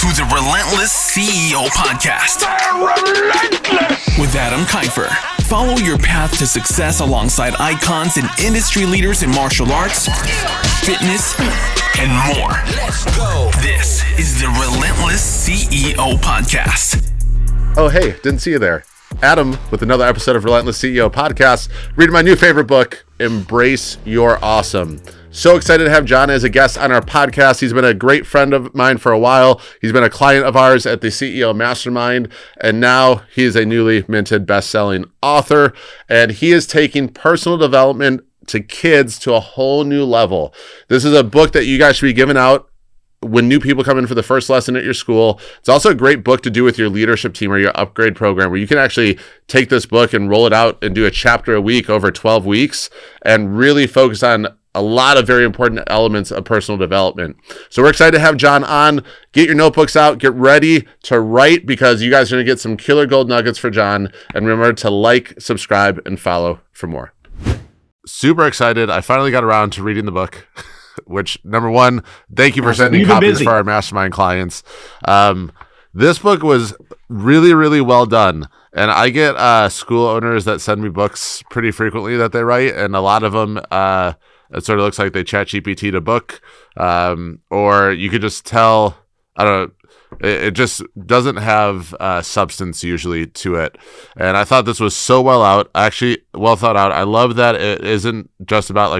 to the Relentless CEO Podcast. Relentless! With Adam Kifer. Follow your path to success alongside icons and industry leaders in martial arts, fitness, and more. Let's go. This is the Relentless CEO Podcast. Oh, hey, didn't see you there. Adam with another episode of Relentless CEO Podcast, reading my new favorite book, Embrace Your Awesome. So excited to have John as a guest on our podcast. He's been a great friend of mine for a while. He's been a client of ours at the CEO Mastermind, and now he is a newly minted best-selling author, and he is taking personal development to kids to a whole new level. This is a book that you guys should be giving out when new people come in for the first lesson at your school. It's also a great book to do with your leadership team or your upgrade program, where you can actually take this book and roll it out and do a chapter a week over 12 weeks and really focus on a lot of very important elements of personal development. So we're excited to have John on. Get your notebooks out, get ready to write, because you guys are going to get some killer gold nuggets for John. And remember to like, subscribe, and follow for more. Super excited. I finally got around to reading the book. Which, number one, thank you for sending copies for our mastermind clients. This book was really, really well done. And I get school owners that send me books pretty frequently that they write. And a lot of them, it sort of looks like they chat GPT'd a book. Or you could just tell, I don't know, it just doesn't have substance usually to it. And I thought this was so well thought out. I love that it isn't just about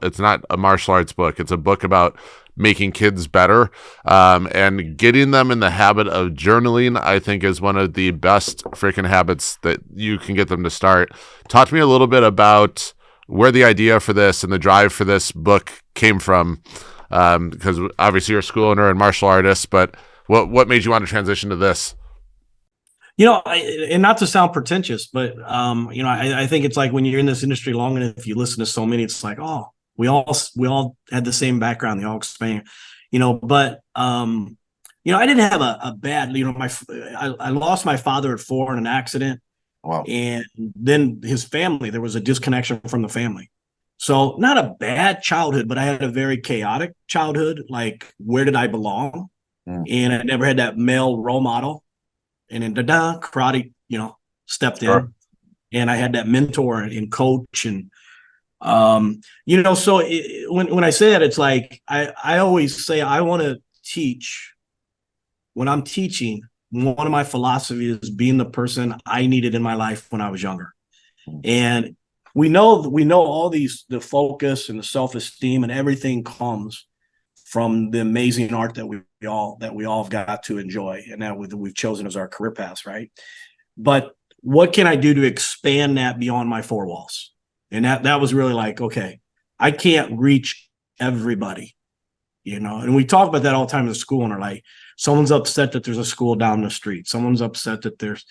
it's not a martial arts book. It's a book about making kids better. And getting them in the habit of journaling, I think, is one of the best freaking habits that you can get them to start. Talk to me a little bit about where the idea for this and the drive for this book came from. Because obviously you're a school owner and martial artist, but what made you want to transition to this? And not to sound pretentious, but I think it's like when you're in this industry long enough, if you listen to so many, it's like, oh, we all had the same background, they all explain, but I didn't have a bad, I lost my father at 4 in an accident. Wow. And then his family, there was a disconnection from the family. So not a bad childhood, but I had a very chaotic childhood. Like, where did I belong? And I never had that male role model. And then karate, stepped in. And I had that mentor and coach. And, so when I say that, it's like, I always say I want to teach. When I'm teaching, one of my philosophies is being the person I needed in my life when I was younger. And we know all these, the focus and the self-esteem and everything comes from the amazing art that we all have got to enjoy, and that we've chosen as our career paths, right? But what can I do to expand that beyond my 4 walls? And that was really like, okay, I can't reach everybody, And we talk about that all the time in the school, and are like, someone's upset that there's a school down the street. Someone's upset that there's,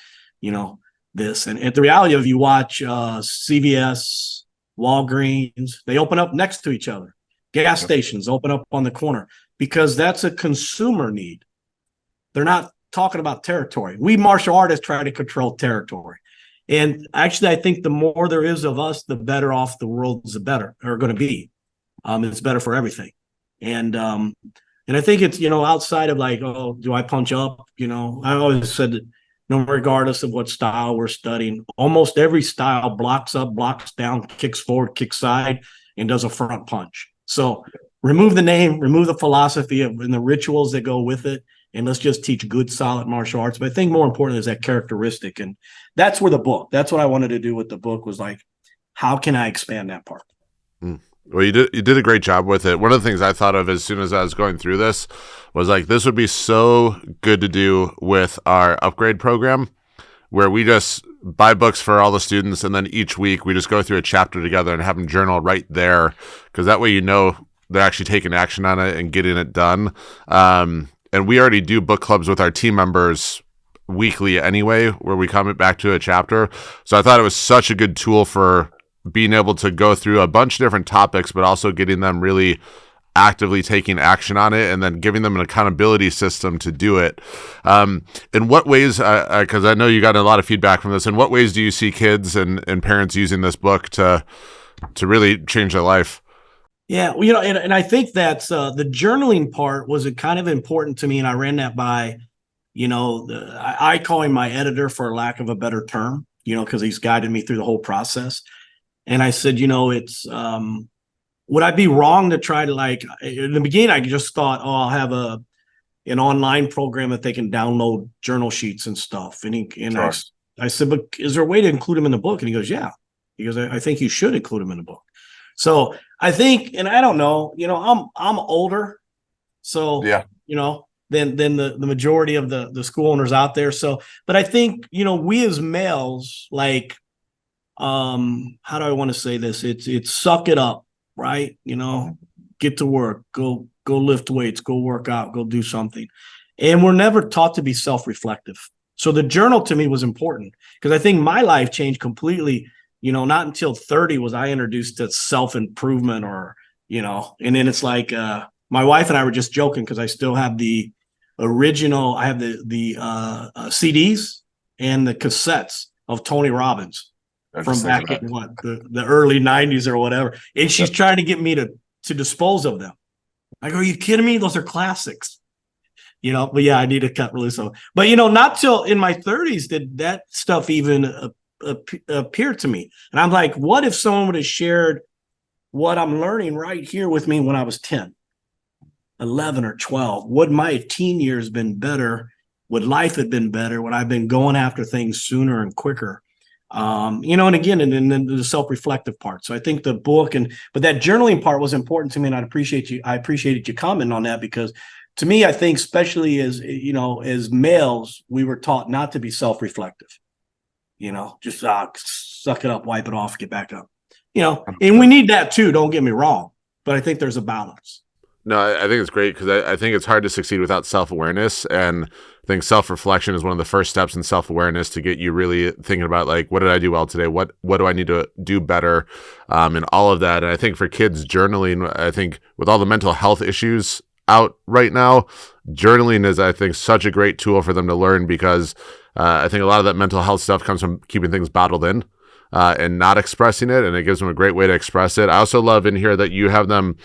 this. And the reality of, you watch CVS, Walgreens, they open up next to each other. Gas stations open up on the corner because that's a consumer need. They're not talking about territory. We martial artists try to control territory. And actually, I think the more there is of us, the better off the world's going to be. It's better for everything. And I think it's, outside of like, oh, do I punch up? I always said that regardless of what style we're studying, almost every style blocks up, blocks down, kicks forward, kicks side, and does a front punch. So remove the name, remove the philosophy and the rituals that go with it, and let's just teach good, solid martial arts. But I think more important is that characteristic. And that's what I wanted to do with the book, was like, how can I expand that part? Well, you did a great job with it. One of the things I thought of as soon as I was going through this was like, this would be so good to do with our upgrade program, where we just buy books for all the students, and then each week we just go through a chapter together and have them journal right there, because that way they're actually taking action on it and getting it done. And we already do book clubs with our team members weekly anyway, where we come back to a chapter. So I thought it was such a good tool for being able to go through a bunch of different topics, but also getting them really actively taking action on it, and then giving them an accountability system to do it. In what ways, because I know you got a lot of feedback from this, in what ways do you see kids and parents using this book to really change their life? Yeah, well, and I think that's the journaling part was kind of important to me, and I ran that by, I call him my editor for lack of a better term, because he's guided me through the whole process. And I said, it's would I be wrong to try to, like, in the beginning, I just thought, oh, I'll have an online program that they can download journal sheets and stuff. And Sure. I said, but is there a way to include them in the book? And he goes, yeah. He goes, I think you should include them in the book. So I think, and I don't know, I'm older, so Yeah. than the majority of the school owners out there. So, but I think we as males, like, how do I want to say this? It's suck it up, right? Get to work, go lift weights, go work out, go do something, and we're never taught to be self-reflective. So the journal to me was important because I think my life changed completely. Not until 30 was I introduced to self-improvement and then it's like, my wife and I were just joking because I still have the original, I have the CDs and the cassettes of Tony Robbins from back in the early 90s or whatever. And she's trying to get me to dispose of them. I go, are you kidding me? Those are classics. But yeah, I need to cut loose on. But not till in my 30s did that stuff even appear to me. And I'm like, what if someone would have shared what I'm learning right here with me when I was 10, 11 or 12? Would my teen years been better? Would life have been better? Would I have been going after things sooner and quicker? And again, and then the self-reflective part. So I think the book but that journaling part was important to me. And I appreciated you commenting on that, because to me, I think especially as males, we were taught not to be self-reflective. Just suck it up, wipe it off, get back up. And we need that too. Don't get me wrong, but I think there's a balance. No, I think it's great because I think it's hard to succeed without self-awareness, and I think self-reflection is one of the first steps in self-awareness to get you really thinking about, like, what did I do well today? What do I need to do better? And all of that. And I think for kids, journaling, I think with all the mental health issues out right now, journaling is, I think, such a great tool for them to learn, because I think a lot of that mental health stuff comes from keeping things bottled in and not expressing it, and it gives them a great way to express it. I also love in here that you have them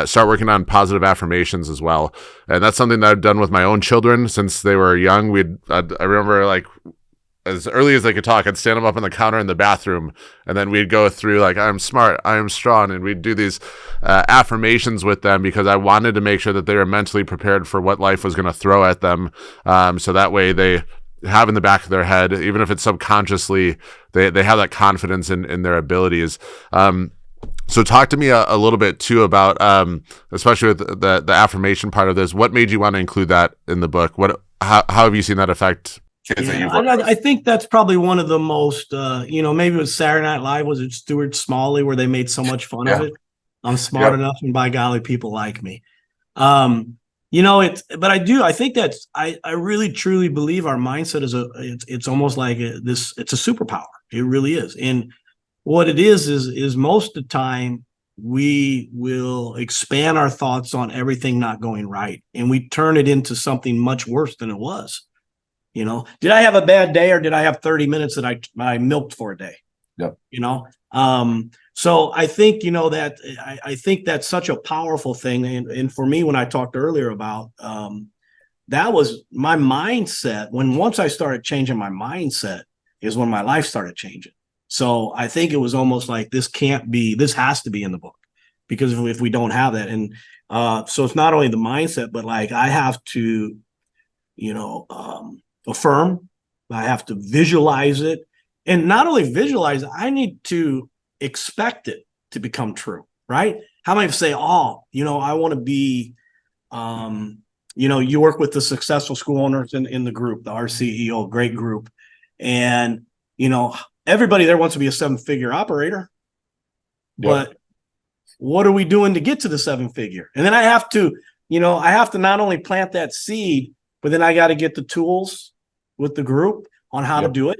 start working on positive affirmations as well, and that's something that I've done with my own children since they were young. I remember, like, as early as they could talk, I'd stand them up on the counter in the bathroom, and then we'd go through, like, I'm smart, I am strong, and we'd do these affirmations with them because I wanted to make sure that they were mentally prepared for what life was going to throw at them, so that way they have in the back of their head, even if it's subconsciously, they have that confidence in their abilities. So talk to me a little bit too about, especially with the affirmation part of this, what made you want to include that in the book? How have you seen that affect kids that you've worked with? I think that's probably one of the most, maybe it was Saturday Night Live, was it Stuart Smalley, where they made so much fun of it? I'm smart enough, and by golly, people like me. I think that's, I really truly believe our mindset is it's almost like it's a superpower. It really is. And what it is most of the time we will expand our thoughts on everything not going right, and we turn it into something much worse than it was. Did I have a bad day, or did I have 30 minutes that I milked for a day? Yep. So I think, that I think that's such a powerful thing. And for me, when I talked earlier about, that was my mindset. Once I started changing my mindset is when my life started changing. So I think it was almost like this has to be in the book, because if we don't have that. And so it's not only the mindset, but like I have to, affirm, I have to visualize it, and not only visualize it, I need to expect it to become true, right? How many say, I want to be, you work with the successful school owners in the group, the RCEO, great group. And, everybody there wants to be a 7-figure operator, but what are we doing to get to the 7-figure? And then I have to not only plant that seed, but then I got to get the tools with the group on how to do it.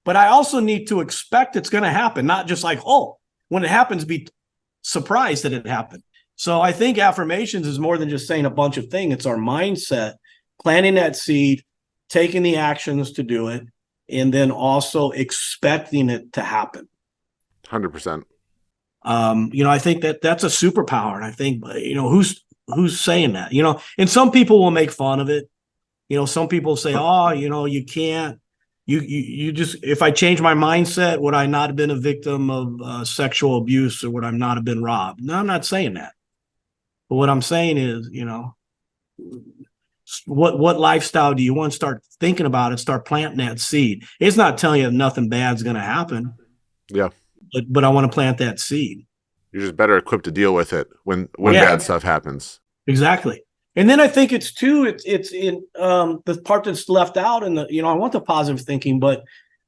But I also need to expect it's going to happen, not just like, when it happens, be surprised that it happened. So I think affirmations is more than just saying a bunch of things. It's our mindset, planting that seed, taking the actions to do it, and then also expecting it to happen. 100%. I think that's a superpower. And I think, who's saying that, and some people will make fun of it. Some people say, oh, you can't, you just, if I change my mindset, would I not have been a victim of sexual abuse, or would I not have been robbed? No, I'm not saying that. But what I'm saying is, what lifestyle do you want? Start thinking about it, start planting that seed. It's not telling you nothing bad's going to happen. Yeah. But I want to plant that seed. You're just better equipped to deal with it when bad stuff happens. Exactly. And then I think it's in the part that's left out, and I want the positive thinking, but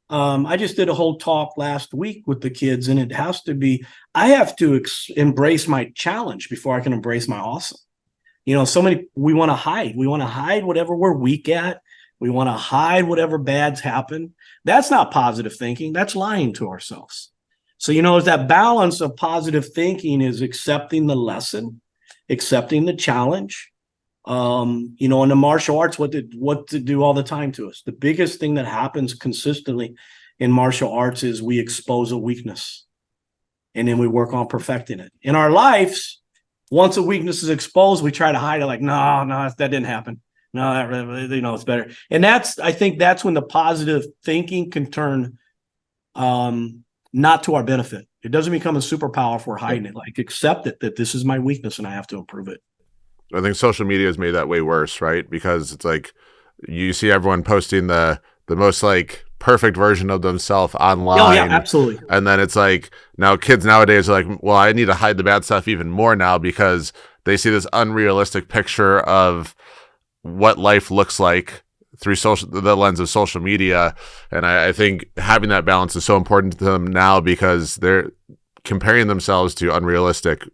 I just did a whole talk last week with the kids, and it has to be, I have to embrace my challenge before I can embrace my awesome. We want to hide. We want to hide whatever we're weak at. We want to hide whatever bad's happen. That's not positive thinking. That's lying to ourselves. So, it's that balance of positive thinking is accepting the lesson, accepting the challenge. In the martial arts, what to do all the time to us. The biggest thing that happens consistently in martial arts is we expose a weakness, and then we work on perfecting it. In our lives, once a weakness is exposed, we try to hide it, like, no, that didn't happen. No, that really, it's better. And I think that's when the positive thinking can turn not to our benefit. It doesn't become a superpower if we're hiding it. Like, accept it, that this is my weakness and I have to improve it. I think social media has made that way worse, right? Because it's like you see everyone posting the most like perfect version of themselves online. Oh yeah, absolutely. And then it's like now kids nowadays are like, well, I need to hide the bad stuff even more now because they see this unrealistic picture of what life looks like through the lens of social media. And I think having that balance is so important to them now because they're comparing themselves to unrealistic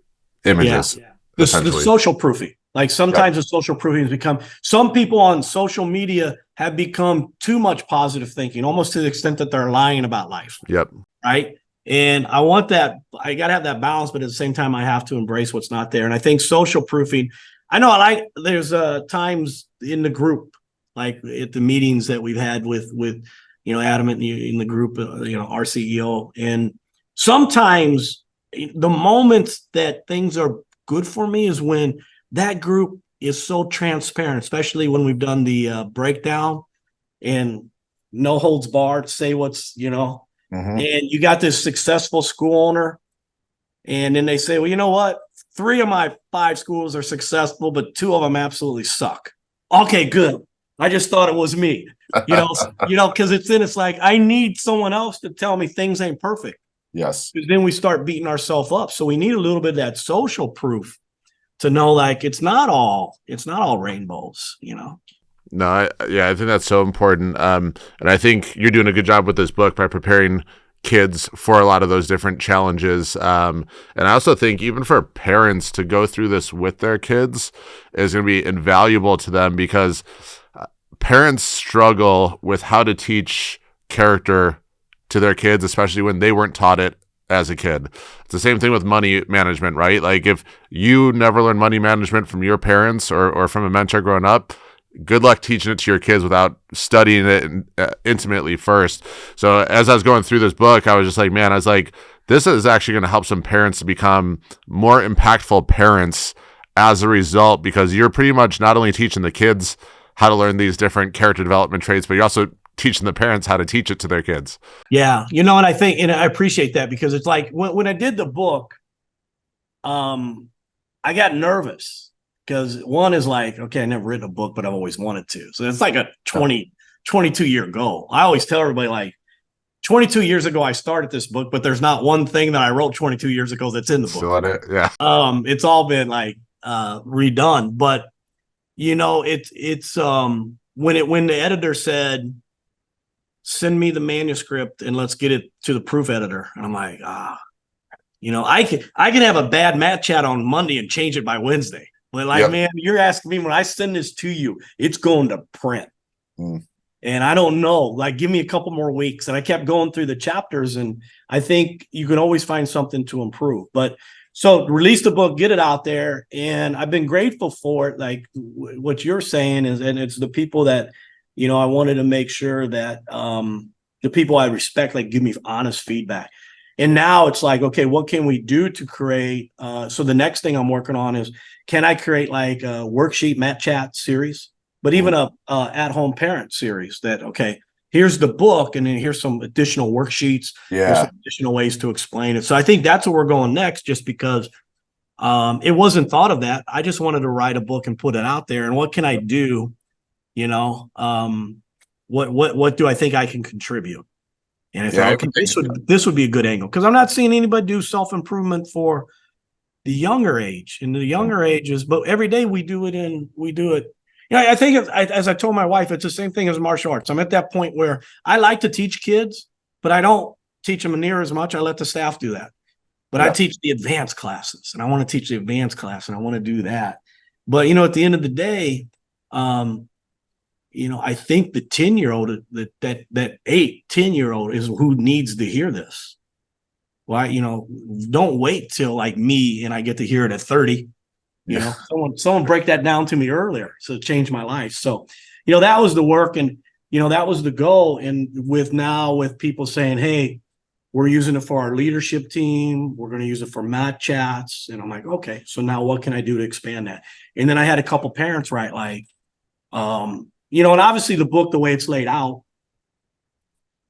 images. Yeah. The social proofing. Like sometimes the social proofing has become, some people on social media have become too much positive thinking, almost to the extent that they're lying about life. Yep. Right. And I want that, I got to have that balance, but at the same time, I have to embrace what's not there. And I think social proofing, there's times in the group, like at the meetings that we've had with Adam in the group, our CEO. And sometimes the moments that things are good for me is when that group is so transparent, especially when we've done the breakdown and no holds barred, say what's, and you got this successful school owner. And then they say, well, you know what? 3 of my 5 schools are successful, but 2 of them absolutely suck. Okay, good. I just thought it was me, because it's like, I need someone else to tell me things ain't perfect. Yes. Because then we start beating ourselves up. So we need a little bit of that social proof to know, like, it's not all rainbows, No, I think that's so important. And I think you're doing a good job with this book by preparing kids for a lot of those different challenges. And I also think even for parents to go through this with their kids is going to be invaluable to them because parents struggle with how to teach character to their kids, especially when they weren't taught it as a kid. It's the same thing with money management, right? Like if you never learned money management from your parents or from a mentor growing up, good luck teaching it to your kids without studying it intimately first. So as I was going through this book, I was just like, man, this is actually going to help some parents to become more impactful parents as a result, because you're pretty much not only teaching the kids how to learn these different character development traits, but you're also teaching the parents how to teach it to their kids. Yeah. And I think, and I appreciate that because it's like when I did the book, I got nervous because one is like, okay, I never written a book, but I've always wanted to. So it's like a 22 year goal. I always tell everybody, like, 22 years ago, I started this book, but there's not one thing that I wrote 22 years ago that's in the book. Still in it, yeah. It's all been like redone, but it's when the editor said, send me the manuscript and let's get it to the proof editor. And I'm like, I can have a bad mat chat on Monday and change it by Wednesday. But man, you're asking me when I send this to you, it's going to print. And I don't know, like, give me a couple more weeks. And I kept going through the chapters, and I think you can always find something to improve. But so release the book, get it out there. And I've been grateful for it. Like what you're saying is, and it's the people that, I wanted to make sure that the people I respect, like, give me honest feedback. And now it's like, okay, what can we do to create? So the next thing I'm working on is, can I create like a worksheet mat chat series, but even a at-home parent series that, okay, here's the book, and then here's some additional worksheets. Here's some additional ways to explain it. So I think that's where we're going next, just because it wasn't thought of that. I just wanted to write a book and put it out there. And what can I do? You know, what do I think I can contribute? And I thought, okay, this would be a good angle, because I'm not seeing anybody do self-improvement for the younger age, in the younger ages, but every day we do it. You know, I think as I told my wife, it's the same thing as martial arts. I'm at that point where I like to teach kids, but I don't teach them near as much. I let the staff do that. But I teach the advanced classes, and I want to teach the advanced class, and I want to do that. But, you know, at the end of the day, you know, I think the 10-year-old, that 8-10-year-old is who needs to hear this. Well, you know, don't wait till like me and I get to hear it at 30. You know, someone break that down to me earlier. So it changed my life. So, you know, that was the work, and, you know, that was the goal. And with people saying, hey, we're using it for our leadership team, we're going to use it for mat chats. And I'm like, okay, so now what can I do to expand that? And then I had a couple parents write like, you know, and obviously the book, the way it's laid out,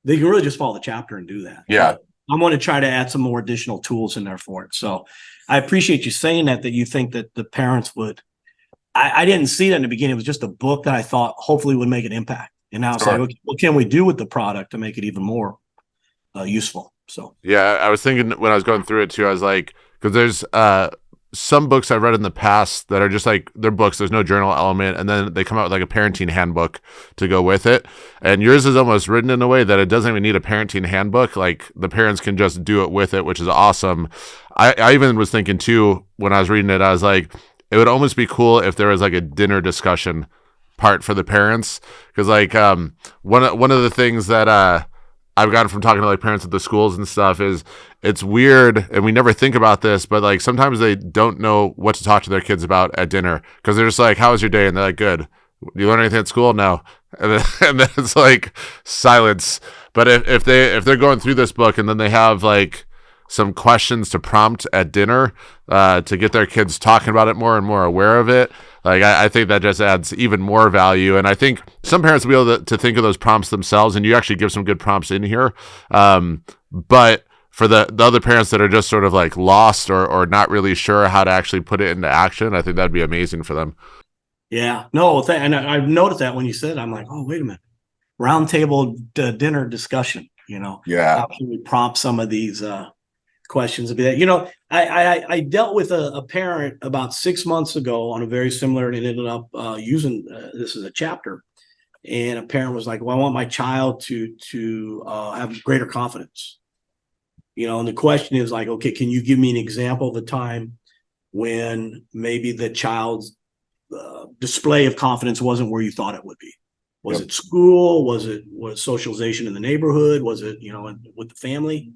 they can really just follow the chapter and do that. Yeah. But I'm going to try to add some more additional tools in there for it. So I appreciate you saying that you think that the parents would. I didn't see that in the beginning. It was just a book that I thought hopefully would make an impact. And now it's like, okay, what can we do with the product to make it even more useful? So yeah, I was thinking when I was going through it too, I was like, because there's some books I've read in the past that are just like, they're books, there's no journal element, and then they come out with like a parenting handbook to go with it. And yours is almost written in a way that it doesn't even need a parenting handbook. Like the parents can just do it with it, which is awesome. I even was thinking too, when I was reading it, I was like, it would almost be cool if there was like a dinner discussion part for the parents. Because like one of the things that I've gotten from talking to like parents at the schools and stuff is it's weird, and we never think about this, but like sometimes they don't know what to talk to their kids about at dinner, because they're just like, how was your day? And they're like, good. You learn anything at school? No. And then it's like silence. But if they're going through this book and then they have like some questions to prompt at dinner to get their kids talking about it more and more aware of it, like I think that just adds even more value. And I think some parents will be able to think of those prompts themselves, and you actually give some good prompts in here. But for the other parents that are just sort of like lost or not really sure how to actually put it into action, I think that'd be amazing for them. Yeah, no, and I've noticed that when you said, I'm like, oh, wait a minute, roundtable dinner discussion, you know, how can we prompt some of these questions? You know, I dealt with a parent about 6 months ago on a very similar, and it ended up using this as a chapter. And a parent was like, well, I want my child to have greater confidence. You know, and the question is like, okay, can you give me an example of a time when maybe the child's display of confidence wasn't where you thought it would be? Was it school? Was socialization in the neighborhood? Was it, you know, with the family?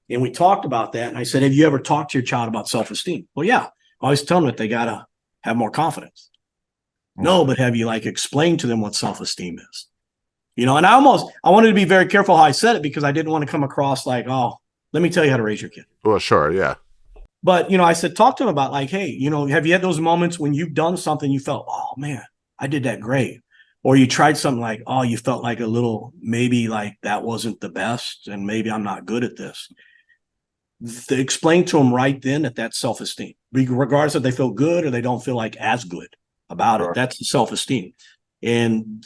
And we talked about that. And I said, have you ever talked to your child about self-esteem? Well, yeah. I always tell them that they got to have more confidence. No, but have you like explained to them what self-esteem is? You know, and I wanted to be very careful how I said it, because I didn't want to come across like, oh, let me tell you how to raise your kid. Well, sure. Yeah. But, you know, I said, talk to them about like, hey, you know, have you had those moments when you've done something you felt, oh man, I did that great. Or you tried something like, oh, you felt like a little, maybe like that wasn't the best, and maybe I'm not good at this. Explain to them right then that that's self-esteem, regardless if they feel good or they don't feel like as good about it. That's the self-esteem. And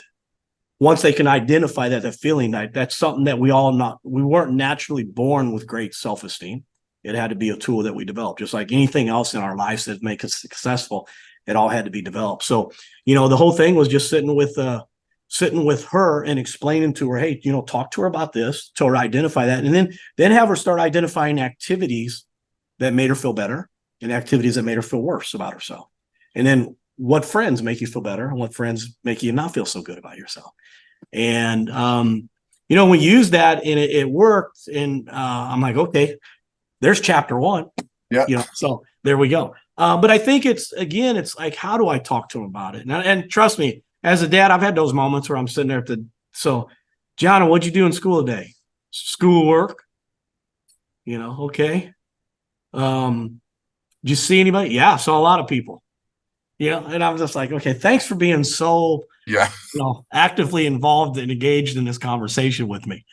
once they can identify that feeling, that's something that we weren't naturally born with great self-esteem. It had to be a tool that we developed, just like anything else in our lives that make us successful. It all had to be developed. So, you know, the whole thing was just sitting with her and explaining to her, hey, you know, talk to her about this, to her identify that, and then have her start identifying activities that made her feel better and activities that made her feel worse about herself. And then what friends make you feel better and what friends make you not feel so good about yourself. And, you know, we used that and it worked. And I'm like, okay, there's chapter 1. Yeah. You know, so there we go. But I think it's like, how do I talk to them about it? And trust me, as a dad, I've had those moments where I'm sitting there so, John, what'd you do in school today? Schoolwork. Okay. Did you see anybody? Yeah, I saw a lot of people. And I'm just like, okay, thanks for being so actively involved and engaged in this conversation with me.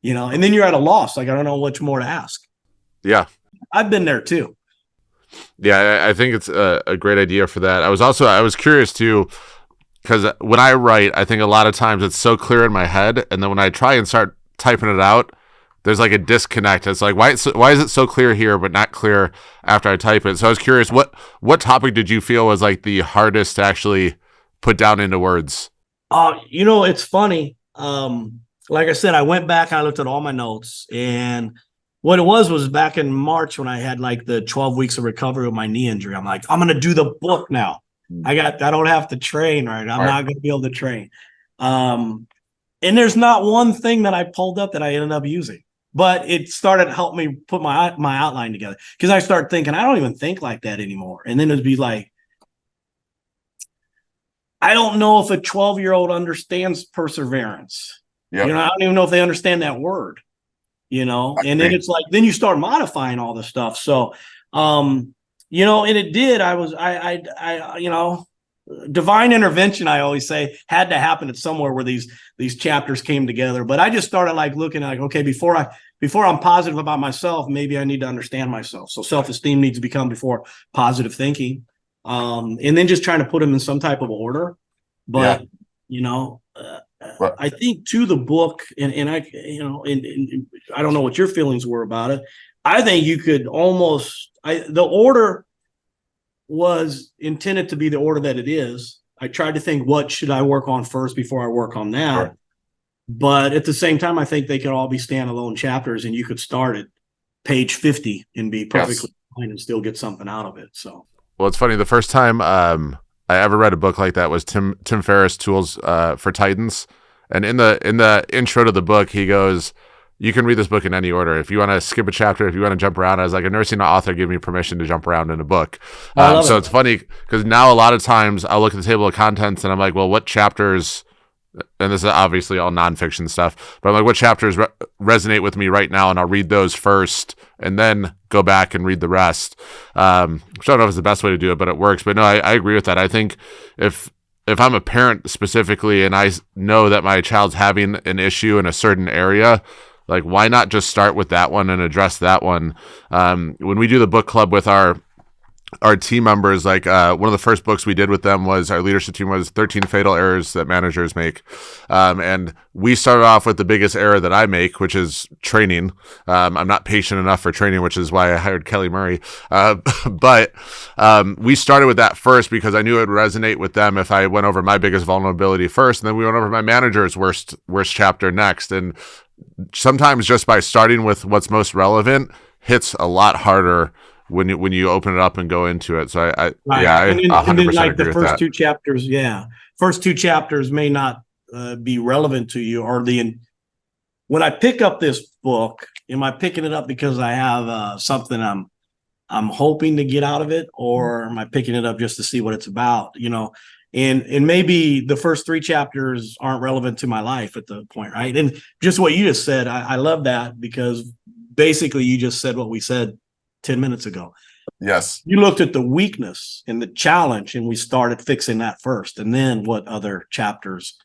And then you're at a loss. Like, I don't know what more to ask. Yeah. I've been there too. Yeah, I think it's a great idea for that. I was curious too, because when I write, I think a lot of times it's so clear in my head, and then when I try and start typing it out, there's like a disconnect. It's like, why is it so clear here but not clear after I type it? So I was curious, what topic did you feel was like the hardest to actually put down into words? It's funny. Like I said, I went back and I looked at all my notes, and what it was back in March when I had like the 12 weeks of recovery with my knee injury. I'm like, I'm going to do the book now. I don't have to train, right? I'm not going to be able to train. And there's not one thing that I pulled up that I ended up using, but it started to help me put my outline together, because I started thinking, I don't even think like that anymore. And then it'd be like, I don't know if a 12-year-old understands perseverance. Yep. I don't even know if they understand that word. And then it's like, then you start modifying all the stuff. So, and it did, divine intervention, I always say, had to happen at somewhere where these chapters came together. But I just started like looking at, like, okay, before I'm positive about myself, maybe I need to understand myself. So self-esteem needs to become before positive thinking. And then just trying to put them in some type of order. But, I think to the book, and I, and I don't know what your feelings were about it. I think you could the order was intended to be the order that it is. I tried to think, what should I work on first before I work on that? Sure. But at the same time, I think they could all be standalone chapters, and you could start at page 50 and be perfectly fine and still get something out of it. So, well, it's funny. The first time I ever read a book like that was Tim Ferriss' Tools for Titans. And in the intro to the book, he goes, you can read this book in any order. If you want to skip a chapter, if you want to jump around, I was like, I've never seen an author give me permission to jump around in a book. So it's funny because now a lot of times I'll look at the table of contents and I'm like, well, what chapters, and this is obviously all nonfiction stuff, but I'm like, what chapters resonate with me right now? And I'll read those first and then go back and read the rest. I don't know if it's the best way to do it, but it works. But no, I agree with that. I think if I'm a parent specifically and I know that my child's having an issue in a certain area, like, why not just start with that one and address that one? When we do the book club with our team members, like one of the first books we did with them was, our leadership team was 13 Fatal Errors That Managers Make. And we started off with the biggest error that I make, which is training. I'm not patient enough for training, which is why I hired Kelly Murray. But we started with that first because I knew it would resonate with them if I went over my biggest vulnerability first. And then we went over my manager's worst chapter next. And sometimes just by starting with what's most relevant hits a lot harder when you open it up and go into it. So I 100% and then like agree the with that. First two chapters may not be relevant to you, or when I pick up this book, am I picking it up because I have something I'm hoping to get out of it, or am I picking it up just to see what it's about? And maybe the first three chapters aren't relevant to my life at the point, right? And just what you just said, I love that, because basically you just said what we said 10 minutes ago. Yes. You looked at the weakness and the challenge, and we started fixing that first. And then what other chapters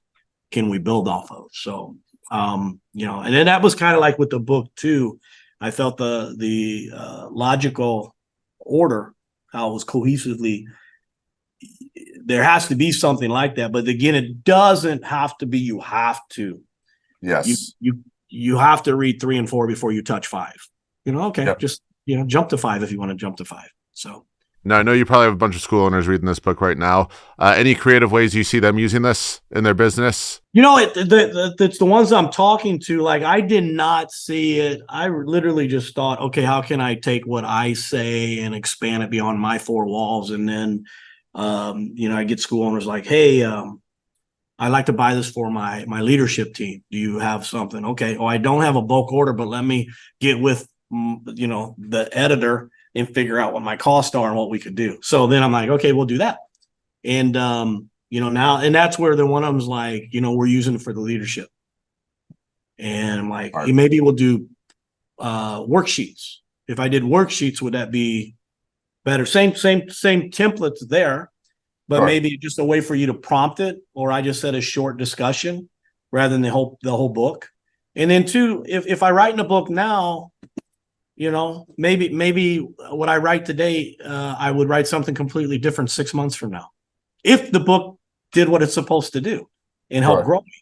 can we build off of? So, and then that was kind of like with the book too. I felt the logical order, how it was cohesively, there has to be something like that. But again, it doesn't have to be, you have to. Yes. You have to read 3 and 4 before you touch 5. Okay, yep. Just jump to 5 if you want to jump to 5. So now, I know you probably have a bunch of school owners reading this book right now. Any creative ways you see them using this in their business? It's the ones I'm talking to. Like, I did not see it. I literally just thought, okay, how can I take what I say and expand it beyond my 4 walls? And then, I get school owners like, hey, I'd like to buy this for my leadership team. Do you have something? Okay. Oh, I don't have a bulk order, but let me get with, the editor and figure out what my costs are and what we could do. So then I'm like, okay, we'll do that. And, now, and that's where the one of them's like, we're using it for the leadership. And I'm like, hey, maybe we'll do worksheets. If I did worksheets, would that be better? Same templates there, but maybe just a way for you to prompt it, or I just said a short discussion rather than the whole book. And then two, if I write in a book now, maybe what I write today, I would write something completely different 6 months from now, if the book did what it's supposed to do and help grow me.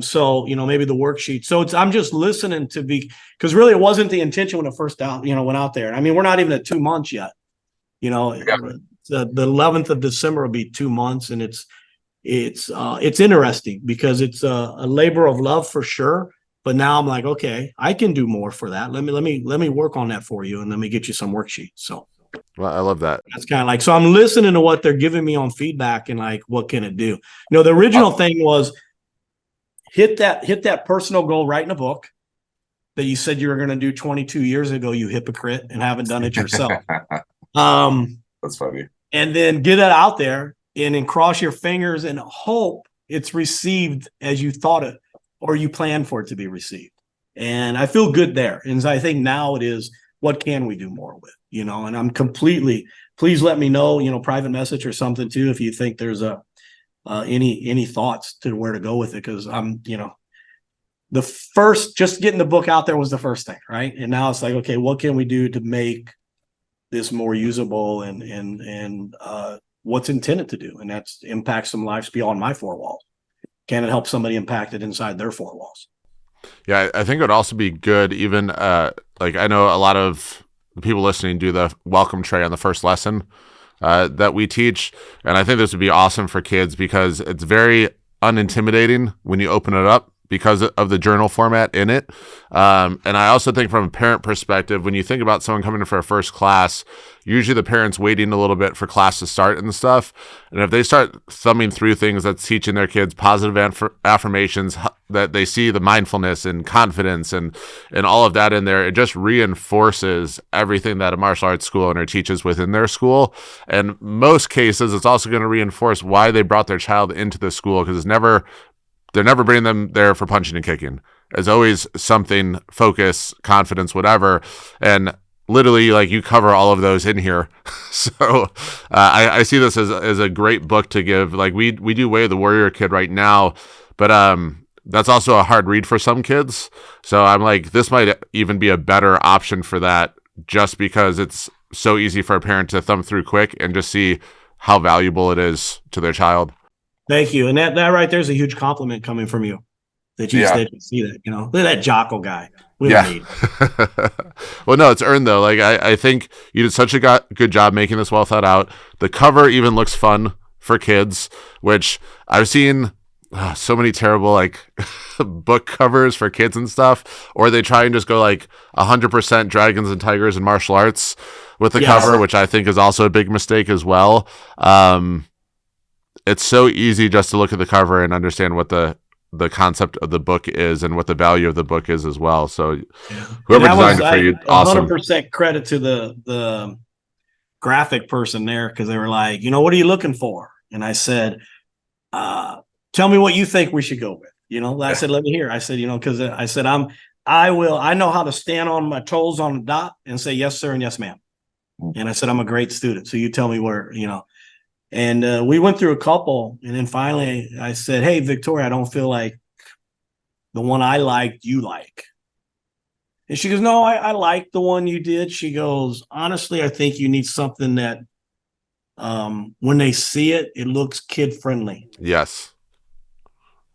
So maybe the worksheet. So I'm just listening because really it wasn't the intention when it first went out there. I mean, we're not even at 2 months yet. The 11th of December will be 2 months, and it's interesting because it's a labor of love for sure. But now I'm like, okay, I can do more for that. Let me work on that for you, and let me get you some worksheets. So. Well, I love that. That's kind of like, so I'm listening to what they're giving me on feedback and like, what can it do? The original thing was hit that personal goal, write in a book that you said you were going to do 22 years ago, you hypocrite, and haven't done it yourself. That's funny. And then get it out there and then cross your fingers and hope it's received as you thought it, or you planned for it to be received. And I feel good there. And I think now it is, what can we do more with, and I'm please let me know, private message or something too, if you think there's any thoughts to where to go with it. Cause I'm, the first, just getting the book out there was the first thing. Right. And now it's like, okay, what can we do to make this more usable and what's intended to do? And that's impact some lives beyond my four walls. Can it help somebody impacted inside their four walls? Yeah, I think it would also be good, even like I know a lot of the people listening do the welcome tray on the first lesson that we teach. And I think this would be awesome for kids because it's very unintimidating when you open it up because of the journal format in it. And I also think from a parent perspective, when you think about someone coming in for a first class, usually the parent's waiting a little bit for class to start and stuff. And if they start thumbing through things that's teaching their kids positive affirmations, that they see the mindfulness and confidence and all of that in there, it just reinforces everything that a martial arts school owner teaches within their school. And most cases, it's also going to reinforce why they brought their child into the school, because they're never bringing them there for punching and kicking. There's always something, focus, confidence, whatever. And literally, like, you cover all of those in here. So I see this as a great book to give. Like, we do Way of the Warrior Kid right now, but that's also a hard read for some kids. So I'm like, this might even be a better option for that, just because it's so easy for a parent to thumb through quick and just see how valuable it is to their child. Thank you. And that right there's a huge compliment coming from you that you see that, look at that Jocko guy. We don't need. Well, no, it's earned though. Like, I think you did such a good job making this well thought out. The cover even looks fun for kids, which I've seen so many terrible like book covers for kids and stuff, or they try and just go like 100% dragons and tigers and martial arts with the cover, which I think is also a big mistake as well. It's so easy just to look at the cover and understand what the concept of the book is and what the value of the book is as well. So whoever designed it for you, awesome. 100% credit to the graphic person there, because they were like, what are you looking for? And I said, tell me what you think we should go with. I said, let me hear. I said, because I said, I know how to stand on my toes on the dot and say yes, sir, and yes, ma'am. And I said, I'm a great student. So you tell me where, And we went through a couple, and then finally I said, hey, Victoria, I don't feel like the one I liked, you like. And she goes, no, I like the one you did. She goes, honestly, I think you need something that when they see it, it looks kid-friendly. Yes.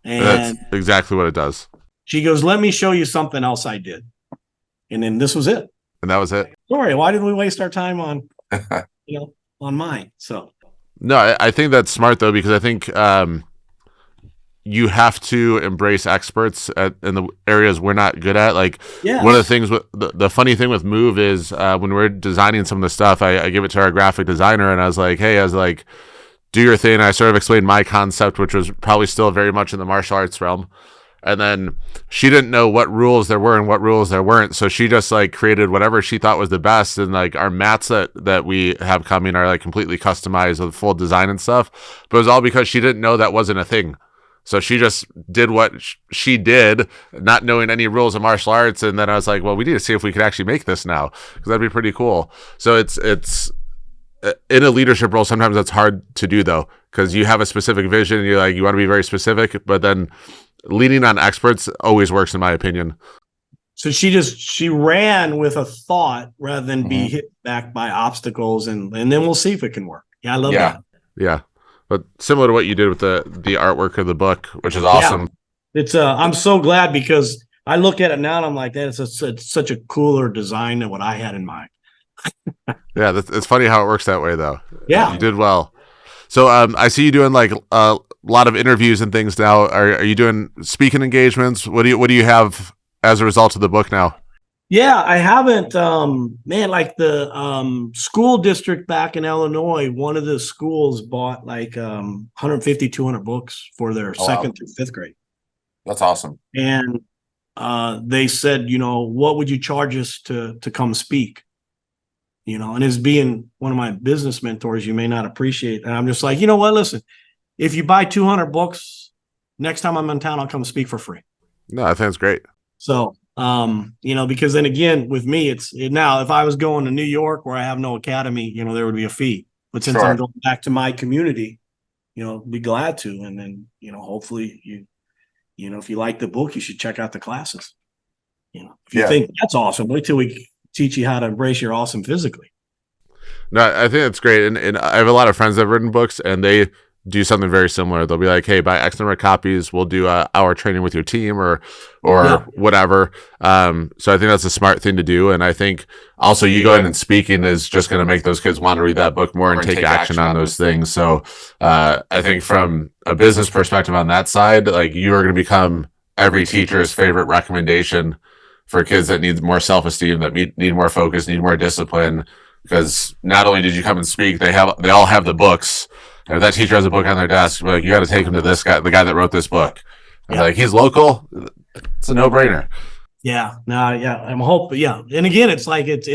And that's exactly what it does. She goes, let me show you something else I did. And then this was it. And that was it. Sorry, why did we waste our time on, on mine? So. No, I think that's smart though, because I think you have to embrace experts in the areas we're not good at. Like, one of the things with the funny thing with Move is when we're designing some of the stuff, I give it to our graphic designer, and I was like, do your thing. I sort of explained my concept, which was probably still very much in the martial arts realm. And then she didn't know what rules there were and what rules there weren't. So she just like created whatever she thought was the best. And like our mats that we have coming are like completely customized with full design and stuff. But it was all because she didn't know that wasn't a thing. So she just did what she did, not knowing any rules of martial arts. And then I was like, well, we need to see if we could actually make this now, because that'd be pretty cool. So it's in a leadership role, sometimes that's hard to do though, because you have a specific vision and you want to be very specific, but then leaning on experts always works in my opinion. So she ran with a thought rather than be hit back by obstacles, and then we'll see if it can work. Yeah, I love that. Yeah. But similar to what you did with the artwork of the book, which is awesome. Yeah. It's I'm so glad, because I look at it now and I'm like, that it's such a cooler design than what I had in mind. Yeah, it's funny how it works that way though. Yeah. You did well. So I see you doing like a lot of interviews and things now. Are you doing speaking engagements? What do you have as a result of the book now? Yeah, I haven't, like the school district back in Illinois, one of the schools bought like 150, 200 books for their second through fifth grade. That's awesome. And they said, what would you charge us to come speak? And as being one of my business mentors, you may not appreciate. And I'm just like, you know what, listen, if you buy 200 books, next time I'm in town, I'll come speak for free. No, I think that's great. So, because then again, with me, now if I was going to New York where I have no academy, there would be a fee. But since I'm going back to my community, be glad to. And then, hopefully if you like the book, you should check out the classes. If you think that's awesome, wait till we teach you how to embrace your awesome physically. No, I think that's great. And I have a lot of friends that have written books, and they do something very similar. They'll be like, hey, buy X number of copies, we'll do our training with your team or whatever. So I think that's a smart thing to do. And I think also you going and speaking is just going to make those kids want to read that book more and take action on those things. So I think from a business perspective on that side, like you are going to become every teacher's favorite recommendation for kids that need more self-esteem, that need more focus, need more discipline. Because not only did you come and speak, they all have the books. And if that teacher has a book on their desk, like, you got to take him to this guy, the guy that wrote this book. And like, he's local. It's a no-brainer. Yeah. No, yeah. I'm hoping. Yeah. And again, it's like, which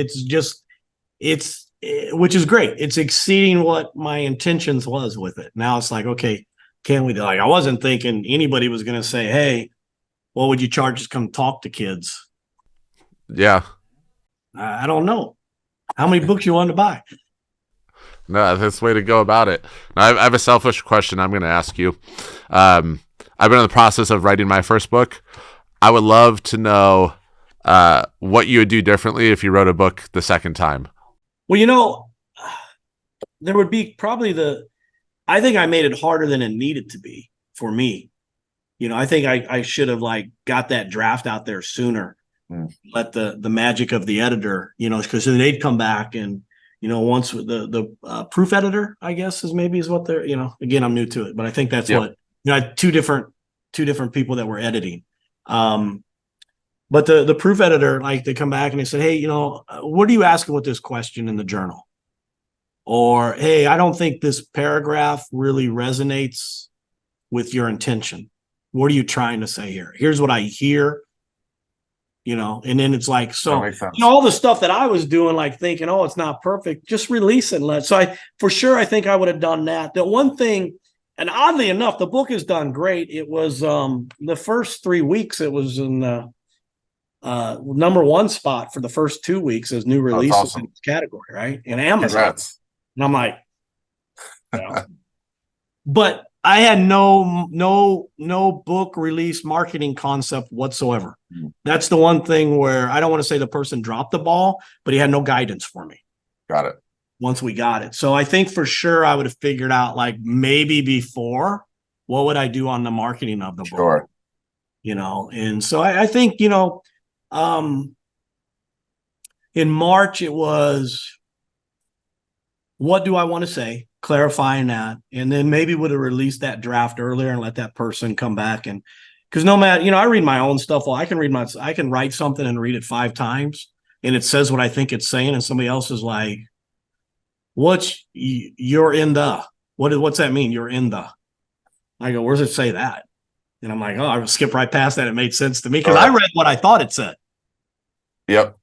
is great. It's exceeding what my intentions was with it. Now it's like, okay, can we, like, I wasn't thinking anybody was going to say, hey, what would you charge to come talk to kids? Yeah. I don't know. How many books you want to buy? No, that's the way to go about it. Now, I have a selfish question I'm going to ask you. I've been in the process of writing my first book. I would love to know what you would do differently if you wrote a book the second time. Well, there would be probably I think I made it harder than it needed to be for me. I think I should have got that draft out there sooner. Let the magic of the editor, because then they'd come back and, once the proof editor, I guess is what they're, again, I'm new to it, but I think that's what, I had two different people that were editing. But the proof editor, they come back and they said, hey, what are you asking with this question in the journal? Or, hey, I don't think this paragraph really resonates with your intention. What are you trying to say here? Here's what I hear. And then it's like, so, all the stuff that I was doing, thinking, oh, it's not perfect, just release it. I think I would have done that. The one thing, and oddly enough, the book is done great. It was the first 3 weeks, it was in the number one spot for the first 2 weeks as new releases in this category, right? In Amazon. Congrats. And I'm like, but I had no book release marketing concept whatsoever. That's the one thing where I don't want to say the person dropped the ball, but he had no guidance for me. Got it. Once we got it. So I think for sure I would have figured out maybe before, what would I do on the marketing of the book? And so I think, in March it was, what do I want to say? Clarifying that, and then maybe would have released that draft earlier and let that person come back. And because no matter, I read my own stuff. Well, I can write something and read it 5 times and it says what I think it's saying. And somebody else is like, what's that mean? You're in the, I go, where does it say that? And I'm like, oh, I skip right past that. It made sense to me because I read what I thought it said. Yep.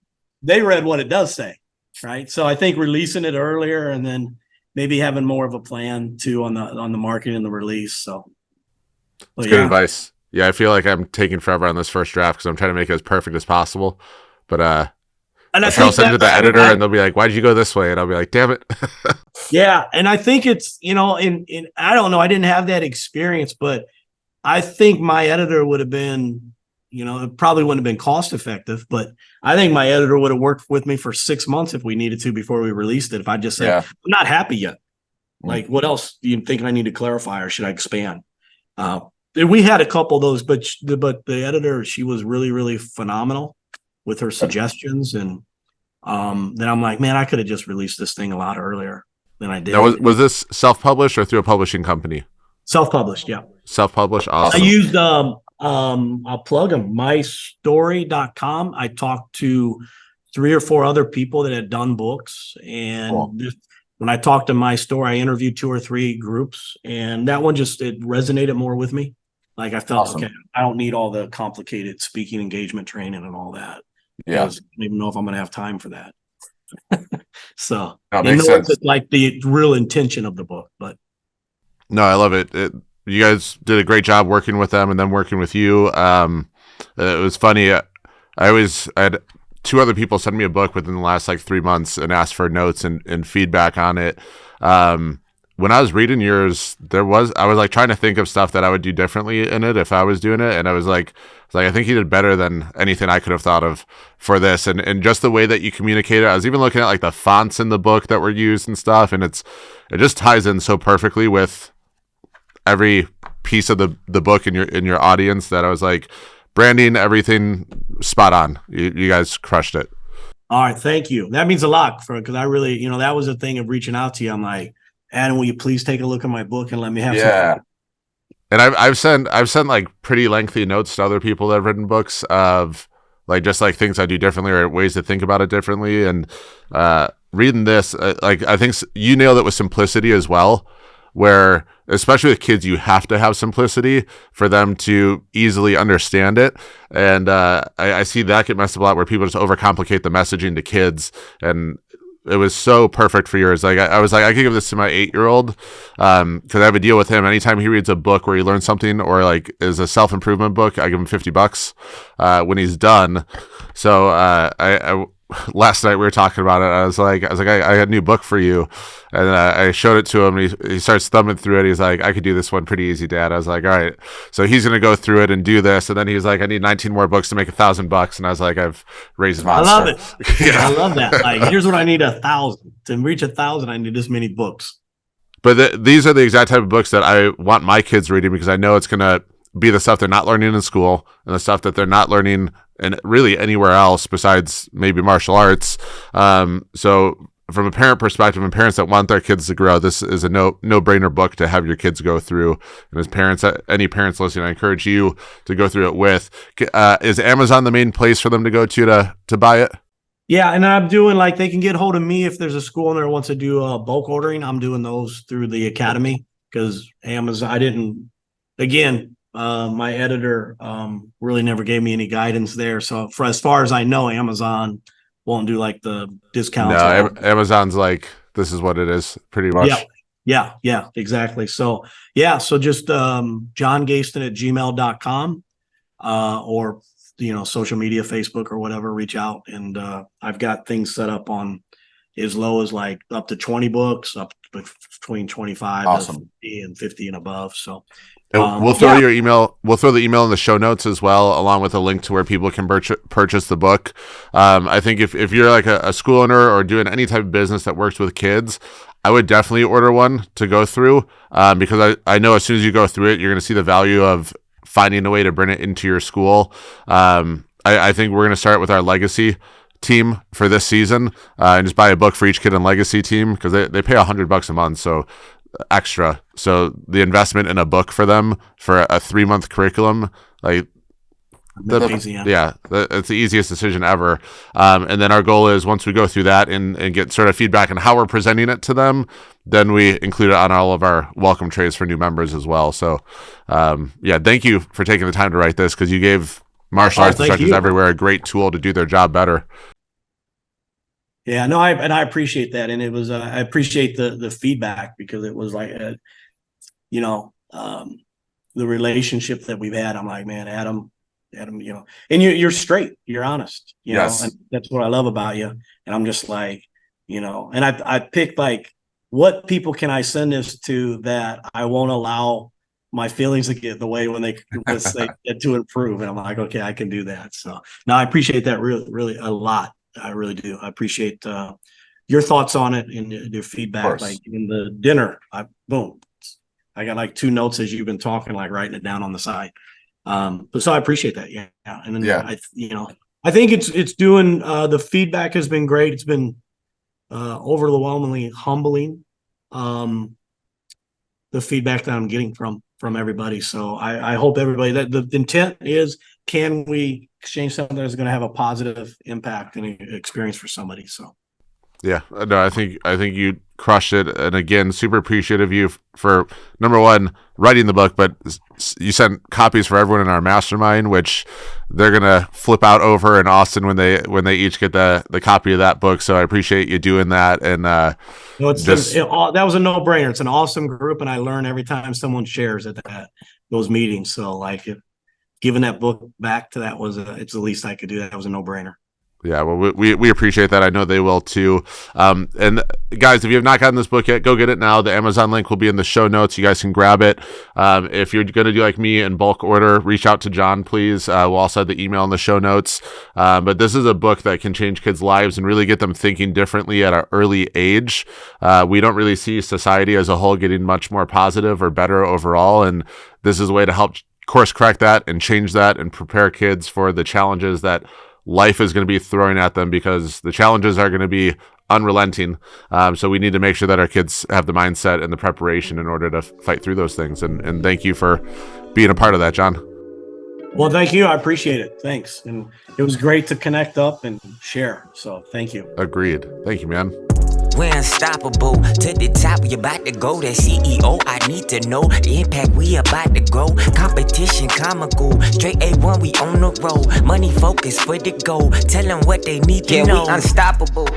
They read what it does say. Right. So I think releasing it earlier and then maybe having more of a plan too on the marketing and the release. So It's good advice. Yeah, I feel like I'm taking forever on this first draft because I'm trying to make it as perfect as possible. But and I'll send it to the editor, and they'll be like, "Why did you go this way?" And I'll be like, "Damn it." Yeah, and I think it's, in I don't know, I didn't have that experience, but I think my editor would have been, it probably wouldn't have been cost effective, but I think my editor would have worked with me for 6 months if we needed to before we released it. If I just said, I'm not happy yet. Like, what else do you think I need to clarify, or should I expand? We had a couple of those, but the editor, she was really, really phenomenal with her suggestions. And then I'm like, man, I could have just released this thing a lot earlier than I did. Now, was this self-published or through a publishing company? Self-published, yeah. Self-published, awesome. I used I'll plug them, mystory.com. I talked to 3 or 4 other people that had done books, and when I talked to My Story, I interviewed 2 or 3 groups, and that one it resonated more with me. Like, I felt okay, I don't need all the complicated speaking engagement training and all that. Yeah, I don't even know if I'm going to have time for that. So it's like the real intention of the book, but no, I love it. You guys did a great job working with them and then working with you. It was funny. I had 2 other people send me a book within the last 3 months and ask for notes and feedback on it. When I was reading yours, I was trying to think of stuff that I would do differently in it if I was doing it. And I was like, I think he did better than anything I could have thought of for this. And just the way that you communicate it, I was even looking at the fonts in the book that were used and stuff. And it just ties in so perfectly with every piece of the book in your audience that I was like, branding, everything spot on. You guys crushed it. All right. Thank you. That means a lot because I really, that was a thing of reaching out to you. I'm like, Adam, will you please take a look at my book and let me have some? And I've sent pretty lengthy notes to other people that have written books of things I do differently or ways to think about it differently. And reading this, I think you nailed it with simplicity as well, where especially with kids, you have to have simplicity for them to easily understand it. And I see that get messed up a lot where people just overcomplicate the messaging to kids, and it was so perfect for yours. I was like, I could give this to my 8-year-old because I have a deal with him. Anytime he reads a book where he learns something or is a self-improvement book, I give him $50 when he's done. So I last night we were talking about it. I was like, I had a new book for you, and I showed it to him. And he starts thumbing through it. He's like, I could do this one pretty easy, Dad. I was like, all right. So he's gonna go through it and do this, and then he's like, I need 19 more books to make $1,000. And I was like, I've raised his monster. I love it. Yeah. I love that. Here's what I need: 1,000 to reach 1,000. I need this many books. But these are the exact type of books that I want my kids reading because I know it's gonna be the stuff they're not learning in school and the stuff that they're not learning and really anywhere else besides maybe martial arts. So from a parent perspective and parents that want their kids to grow, this is a no-brainer book to have your kids go through. And as parents, any parents listening, I encourage you to go through it with. Is Amazon the main place for them to go to buy it? Yeah, and I'm doing they can get hold of me if there's a school in there that wants to do bulk ordering. I'm doing those through the academy because Amazon, my editor really never gave me any guidance there. So for as far as I know, Amazon won't do the discounts. No, Amazon's this is what it is pretty much. Yeah, exactly. So just johngeyston@gmail.com or social media, Facebook or whatever, reach out. And I've got things set up on as low as up to 20 books, up between 25 awesome. to 50 and 50 and above. So we'll throw your email. We'll throw the email in the show notes as well, along with a link to where people can purchase the book. I think if you're a school owner or doing any type of business that works with kids, I would definitely order one to go through because I know as soon as you go through it, you're going to see the value of finding a way to bring it into your school. I think we're going to start with our legacy team for this season and just buy a book for each kid on legacy team because they pay $100 a month. So extra. So the investment in a book for them for a 3-month curriculum, it's the easiest decision ever. And then our goal is once we go through that and get sort of feedback on how we're presenting it to them, then we include it on all of our welcome trays for new members as well. So thank you for taking the time to write this because you gave martial arts instructors everywhere a great tool to do their job better. Yeah, no, I appreciate that, and it was I appreciate the feedback because it was the relationship that we've had. I'm like, man, Adam, and you're straight, you're honest, Yes. and that's what I love about you. And I'm just like, and I picked like, what people can I send this to that I won't allow my feelings to get in the way when they to improve. And I'm like, okay, I can do that. So now I appreciate that really, really a lot. I really do. I appreciate your thoughts on it and your feedback. Like in the dinner, I got like 2 notes as you've been talking, like writing it down on the side. But so I appreciate that. Yeah. And then I think it's doing, the feedback has been great. It's been overwhelmingly humbling. The feedback that I'm getting from everybody. So I hope everybody, that the intent is, can we exchange something that's going to have a positive impact and experience for somebody? So. Yeah, no, I think you crushed it. And again, super appreciative of you for, number one, writing the book, but you sent copies for everyone in our mastermind, which they're going to flip out over in Austin when they each get the copy of that book. So I appreciate you doing that. And that was a no-brainer. It's an awesome group, and I learn every time someone shares at those meetings. So like, giving that book back to that it's the least I could do. That was a no-brainer. Yeah, well, we appreciate that. I know they will too. And guys, if you have not gotten this book yet, go get it now. The Amazon link will be in the show notes. You guys can grab it. If you're going to do like me and bulk order, reach out to John, please. We'll also have the email in the show notes. But this is a book that can change kids' lives and really get them thinking differently at an early age. We don't really see society as a whole getting much more positive or better overall. And this is a way to help course correct that and change that and prepare kids for the challenges that life is going to be throwing at them, because the challenges are going to be unrelenting. So we need to make sure that our kids have the mindset and the preparation in order to fight through those things. And thank you for being a part of that, John. Well, thank you. I appreciate it. Thanks. And it was great to connect up and share. So thank you. Agreed. Thank you, man. We're unstoppable, to the top, we about to go. That CEO, I need to know the impact we about to grow. Competition comical, straight A1, we on the road. Money focus for the goal, tell them what they need to know. We unstoppable.